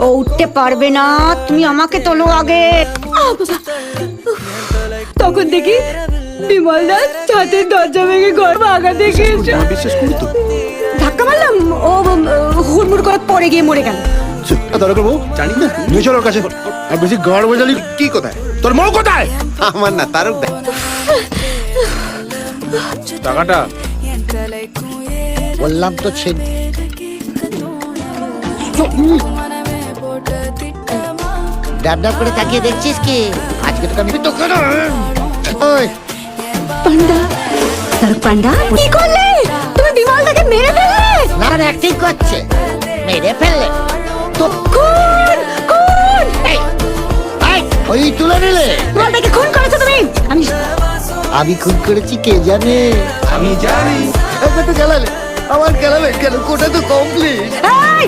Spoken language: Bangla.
ও উঠতে পারবে না, তুমি আমাকে তোলো আগে। তখন দেখি বিমল দাস ছাদের দরজা ভেঙে ঘর ভাঙা দেখে বিশ্বাস করি তো। ধাক্কা মারলাম, ও হুড়মুড় করে পড়ে গিয়ে মরে গেল। দরকার বউ জানি না, নিয়ে চল ওর কাছে। আর বেশি গাড় বাজালি। কি কোথায় তোর মৌ কোথায়? আমার না তারক দা। টাকাটা বললাম তো ছেদ। ডাব ডাব করে তাকিয়ে দেখছিস কি? আজকে তো আমি তোকে না। ওই পান্ডা, তারক পান্ডা কি করলে? তুমি বিমলদাকে মেরে ফেললে? না অ্যাক্টিং করছে, মেরে ফেললে তো। খুন খুন! এই এই ওই তুলে নিলে। বিমলদাকে খুন করেছো তুমি? আমি খুন করেছি কে জানে? আমি জানি। তো গেলালে আমার গেলালে কেন? কোটা তো কমপ্লিট। এই!